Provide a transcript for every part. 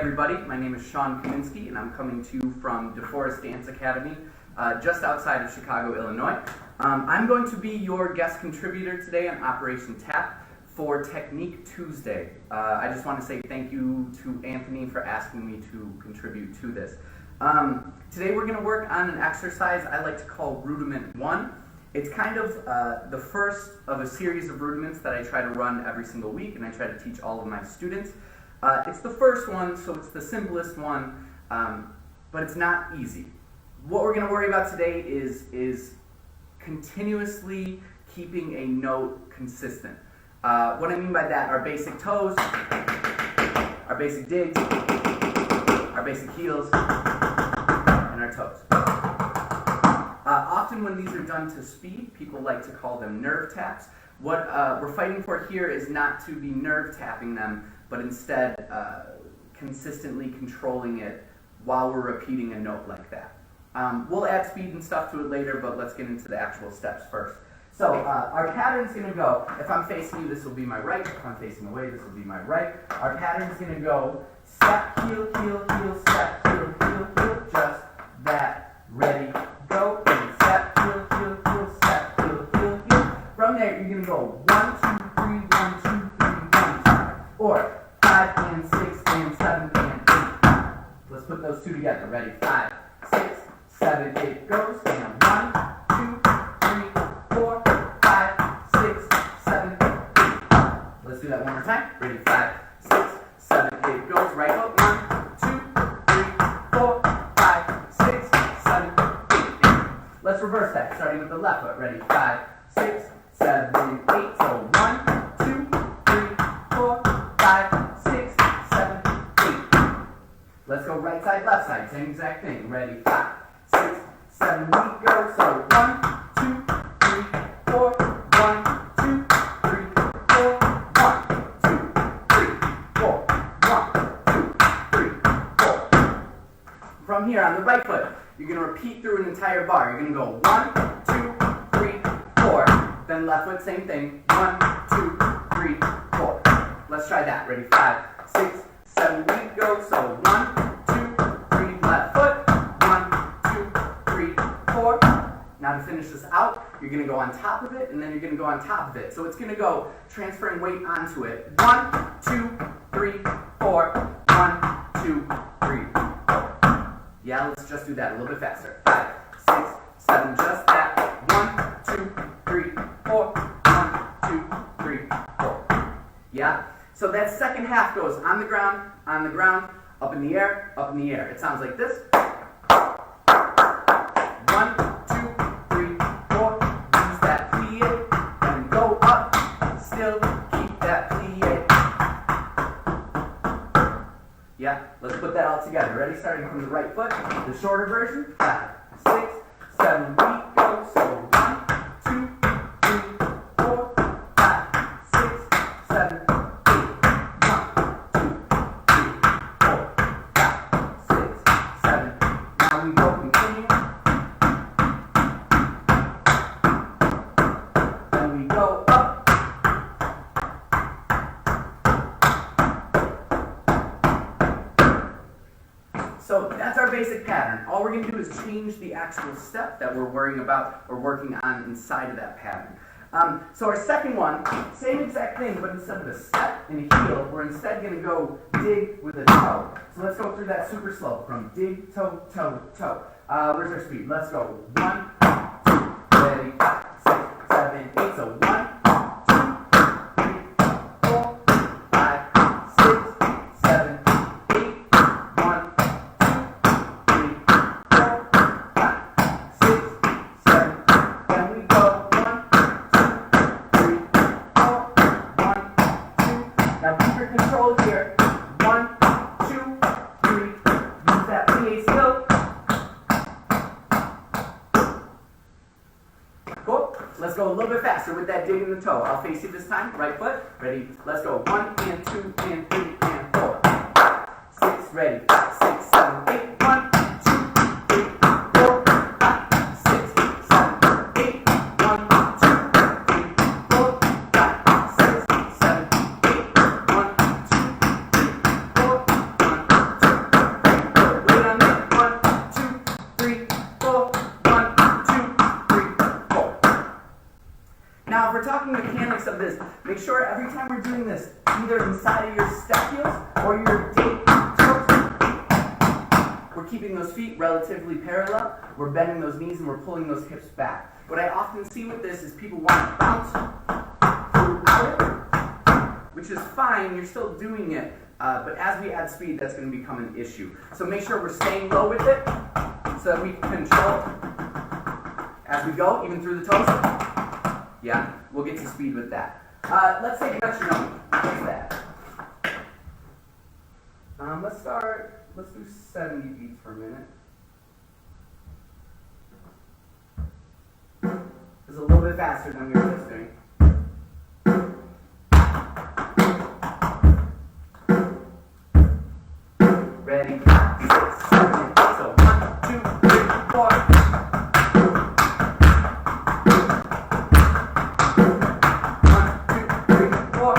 everybody, my name is Sean Kaminski and I'm coming to you from DeForest Dance Academy just outside of Chicago, Illinois. I'm going to be your guest contributor today on Operation Tap for Technique Tuesday. I just want to say thank you to Anthony for asking me to contribute to this. Today we're going to work on an exercise I like to call Rudiment 1. It's kind of the first of a series of rudiments that I try to run every single week and I try to teach all of my students. It's the first one, so it's the simplest one, but it's not easy. What we're going to worry about today is continuously keeping a note consistent. What I mean by that are basic toes, our basic digs, our basic heels, and our toes. Often when these are done to speed, people like to call them nerve taps. What we're fighting for here is not to be nerve tapping them, but instead consistently controlling it while we're repeating a note like that. We'll add speed and stuff to it later, but let's get into the actual steps first. So our pattern's going to go, if I'm facing you, this will be my right. If I'm facing away, this will be my right. Our pattern's going to go step, heel, heel, heel, step, heel, heel, heel, just that, ready, go, and step, heel, heel, heel, step, heel, heel, heel. From there, you're going to go 1, 2, 3, 1, 2, 3, 1, 2, or 5 and 6 and 7 and 8. Let's put those two together. Ready? 5, 6, 7, 8 goes, and 1, 2, 3, 4, 5, 6, 7, 8. Let's do that one more time. Ready? 5, 6, 7, 8 goes. Right foot. 1, 2, 3, 4, 5, 6, 7, 8. Let's reverse that, starting with the left foot. Ready? 5, 6, 7, 8. So 1, 2, 3, 4, 5, 6, 7, 8. Let's go right side, left side. Same exact thing. Ready? 5, 6, 7, 8 go. So 1, 2, 3, 4, 1, 2, 3, 4, 1, 2, 3, 4, 1, 2, 3, 4. From here on the right foot, you're going to repeat through an entire bar. You're going to go 1, 2, 3, 4. Then left foot, same thing. 1, 2, 3, 4. Let's try that. Ready? 5, 6, 7, 8 go. So 1, 2, 3, left foot. 1, 2, 3, 4. Now to finish this out, you're going to go on top of it, and then you're going to go on top of it. So it's going to go transferring weight onto it. 1, 2, 3, 4. 1, 2, 3, 4. Yeah, let's just do that a little bit faster. 5, 6, 7, just that. 1, 2, 3, 4. 1, 2, 3, 4. Yeah? So that second half goes on the ground, up in the air, up in the air. It sounds like this. 1, 2, 3, 4. Use that plie, and go up. Still keep that plie. Yeah, let's put that all together. Ready? Starting from the right foot, the shorter version. 5, 6, 7, 8, go. So 1, 2, 3, 4, 5, 6, 7, 8. 1, 2, 3, 4, 5, 6, 7. Now we go continue. Then we go up. So that's our basic pattern. All we're going to do is change the actual step that we're worrying about or working on inside of that pattern. So our second one, same exact thing, but instead of a step and a heel, we're instead going to go dig with a toe. So let's go through that super slow from dig, toe, toe, toe. Where's our speed? Let's go. 1, 2, ready, 5, 6, 7, 8. So 1, 2, 3, 4, 5, 6, 7, 8. 1, 2, 3, 4, 5, 6, 7. Then we go 1, 2, 3, 4, 1, 2. Now keep your control here. 1, 2, 3. Use that plie still. Cool. Let's go a little bit faster with that dig in the toe. I'll face you this time. Right foot. Ready? Let's go. 1 and 2 and 3 and 4. 5, 6. Ready? 5, 6, 7, 8. 1, 2, 3, 4, 5, 6, 7, 8. 1, 2, 3, 4, 5, 6, 7, 8. 1, 2, 3, 4. 1, 2, sure every time we're doing this, either inside of your step heels or your dig toes, we're keeping those feet relatively parallel, we're bending those knees and we're pulling those hips back. What I often see with this is people want to bounce throughout it, which is fine, you're still doing it, but as we add speed, that's going to become an issue. So make sure we're staying low with it, so that we can control as we go, even through the toes. Yeah, we'll get to speed with that. Let's take metronome. What's that? Let's do 70 beats per minute. It's a little bit faster than we were just doing. Ready? 6, 7, 8. So 1, 2, 3, 4. 1, 2, 3, 4.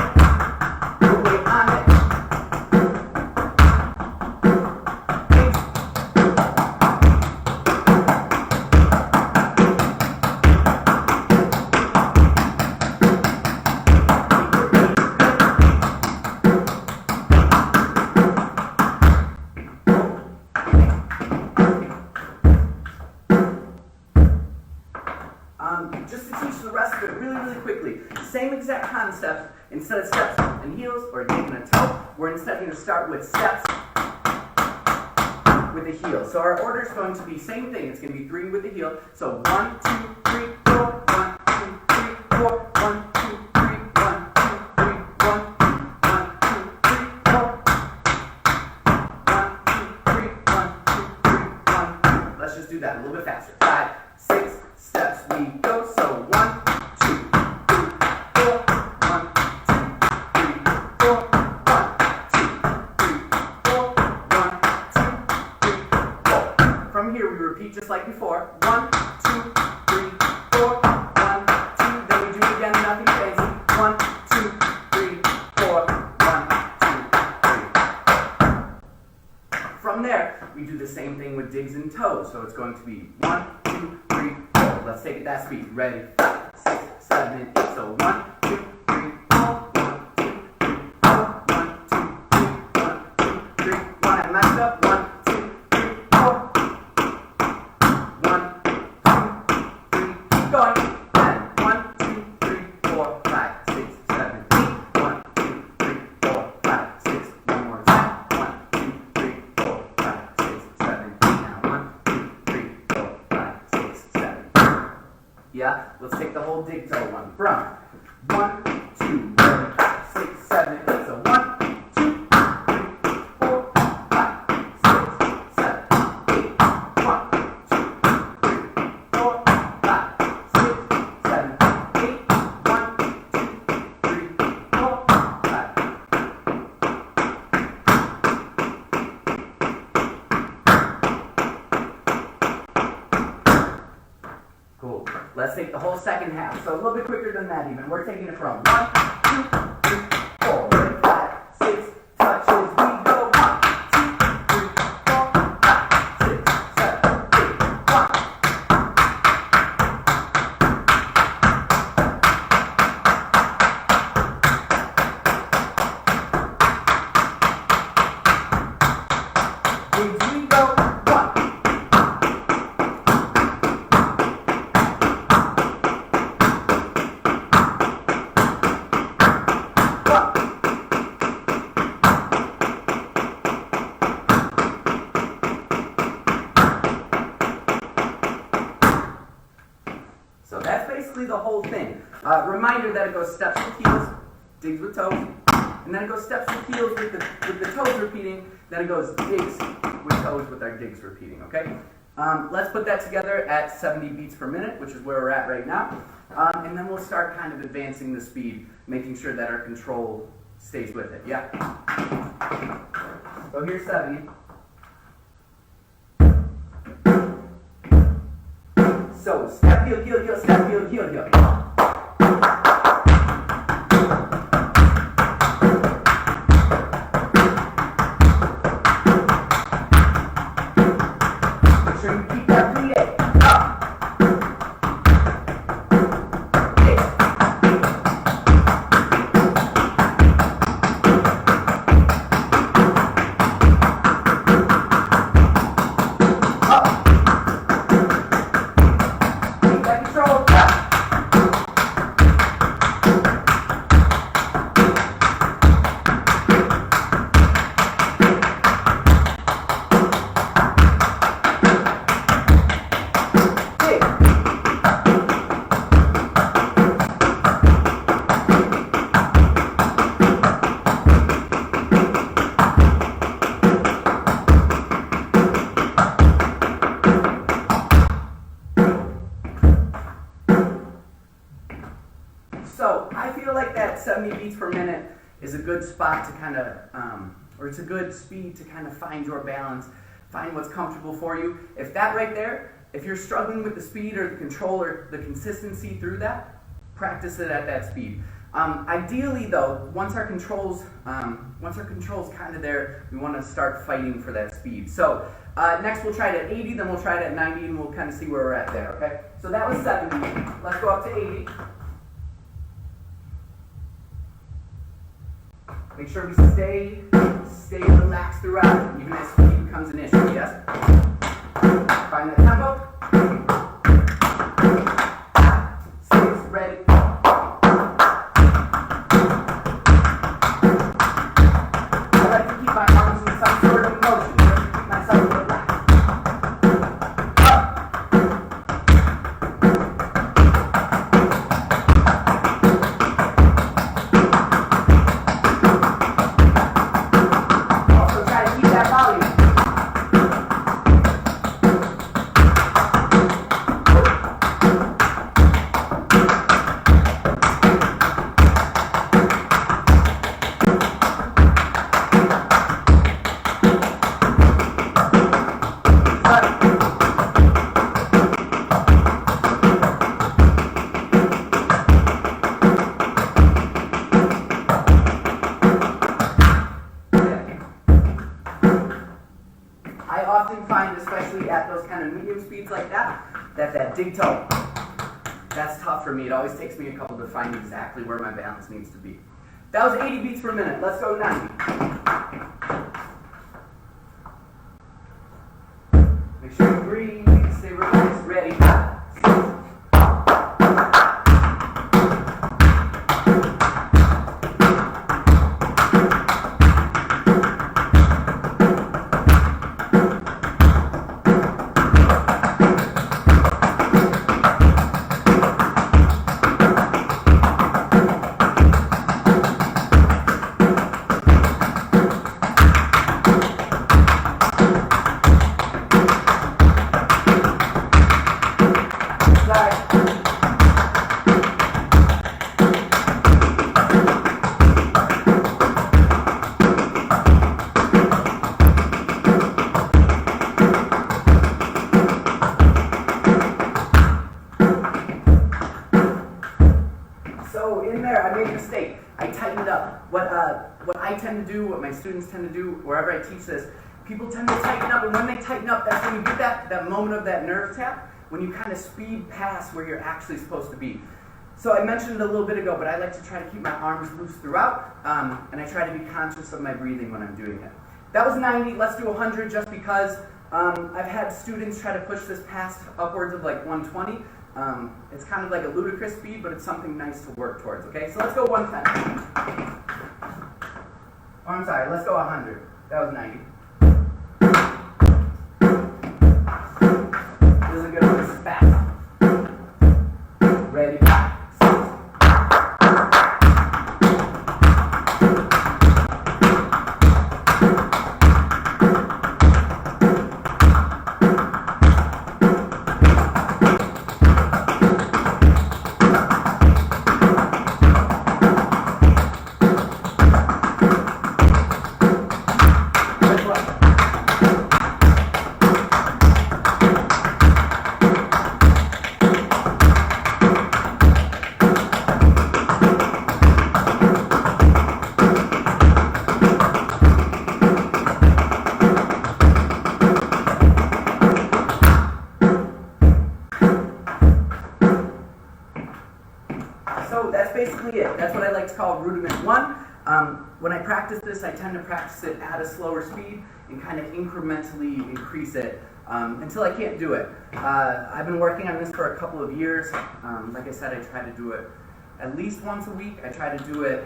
We'll wait on it. 8. Just to teach the rest of it really, really quickly. Same exact concept. Instead of steps and heels or digging a toe, we're instead going to start with steps with the heel. So our order is going to be same thing. It's going to be 3 with the heel. So 1, 2, 3, 4. 1, 2, 3, 4. 1, 2, 3. 1, 2, 3. 1, 2, 3, 4. 1, 2, 3. 1, 2, 3. 1, 2. Let's just do that a little bit faster. 5, 6 steps we go. So 1, 2, 3, 4. 1, 2, 3, 4. 1, 2, 3, 4. 1, 2, 3, 4. From here we repeat just like before. 1, 2, 3, 4. 1, 2. Then we do it again. Nothing crazy. 1, 2, 3, 4. 1, 2, 3. From there, we do the same thing with digs and toes. So it's going to be 1, 2, 3, 4. Let's take it that speed. Ready? 5, 6, 7, 8. So 1, 2, 3, 4. 1, 2, 3, 4. 1, 2, 3. 1, 2, 3. 1. I messed up. 1, 2, 3, 4. 1, 2, 3. Keep going. Then 1, 2, 3, 4, 5, 6, 7, 8. 1, 2, 3, 4, 5, 6. One more time. 1, 2, 3, 4, 5, 6, 7, 8. Now 1, 2, 3, 4, 5, 6, 7. Yeah, let's take the whole dig toe one. From 1, 2, 6, 7, 8. So 1, 2, 3, 4, 5, 6, 7, 8. 1, 2, 3, 4, 5, 6, 7, 8. 1, 2, 3, 4, 5. Cool. Let's take the whole second half. So a little bit quicker than that even. We're taking it from 1, 2, 3, 4. Ready? 5, 6 touches. We go 1, 2, 3, 4, 5, 6, 7, 8. 1. Digs we go 1. So that's basically the whole thing. Reminder that it goes steps with heels, digs with toes, and then it goes steps with heels with the toes repeating, then it goes digs with toes with our digs repeating, okay? Let's put that together at 70 beats per minute, which is where we're at right now. And then we'll start kind of advancing the speed, making sure that our control stays with it, yeah? So here's 70. So step, heel, heel, heel, step, heel, heel, heel. Make sure you keep that plie up. 70 beats per minute is a good spot to kind of, or it's a good speed to kind of find your balance, find what's comfortable for you. If that right there, if you're struggling with the speed or the control or the consistency through that, practice it at that speed. Ideally though, once our control's kind of there, we want to start fighting for that speed. So next we'll try it at 80, then we'll try it at 90, and we'll kind of see where we're at there, okay? So that was 70. Let's go up to 80. Make sure we stay relaxed throughout, even as speed becomes an issue, yes? Find that tempo. 6, ready. I like to keep my arms in some sort of motion, just to keep myself relaxed. Also try to keep that volume. I often find, especially at those kind of medium speeds like that dig toe, that's tough for me. It always takes me a couple to find exactly where my balance needs to be. That was 80 beats per minute. Let's go 90. Make sure you breathe, stay relaxed, ready. So in there, I made a mistake. I tightened up. What I tend to do, what my students tend to do, wherever I teach this, people tend to tighten up, and when they tighten up, that's when you get that moment of that nerve tap, when you kind of speed past where you're actually supposed to be. So I mentioned it a little bit ago, but I like to try to keep my arms loose throughout, and I try to be conscious of my breathing when I'm doing it. That was 90. Let's do 100 just because I've had students try to push this past upwards of like 120. It's kind of like a ludicrous speed, but it's something nice to work towards, okay? So let's go 110. Oh, I'm sorry, let's go 100. That was 90. This is a good one, this is fast. Ready, So that's basically it. That's what I like to call Rudiment 1. When I practice this, I tend to practice it at a slower speed and kind of incrementally increase it until I can't do it. I've been working on this for a couple of years. Like I said, I try to do it at least once a week. I try to do it,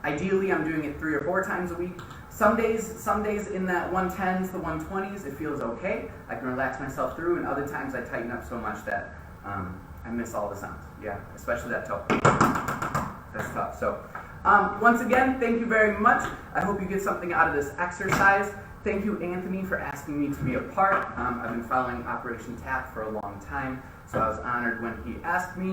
ideally I'm doing it 3 or 4 times a week. Some days in that 110s, the 120s, it feels okay. I can relax myself through, and other times I tighten up so much that I miss all the sounds. Yeah, especially that toe. That's tough. So once again, thank you very much. I hope you get something out of this exercise. Thank you, Anthony, for asking me to be a part. I've been following Operation TAP for a long time, so I was honored when he asked me.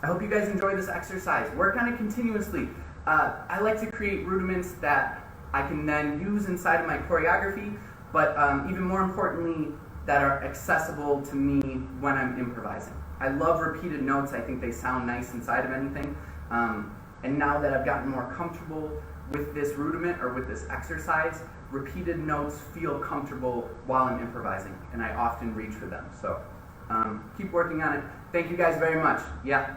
I hope you guys enjoy this exercise. Work on it continuously. I like to create rudiments that I can then use inside of my choreography, but even more importantly, that are accessible to me when I'm improvising. I love repeated notes. I think they sound nice inside of anything. And now that I've gotten more comfortable with this rudiment or with this exercise, repeated notes feel comfortable while I'm improvising, and I often reach for them. So keep working on it. Thank you guys very much. Yeah.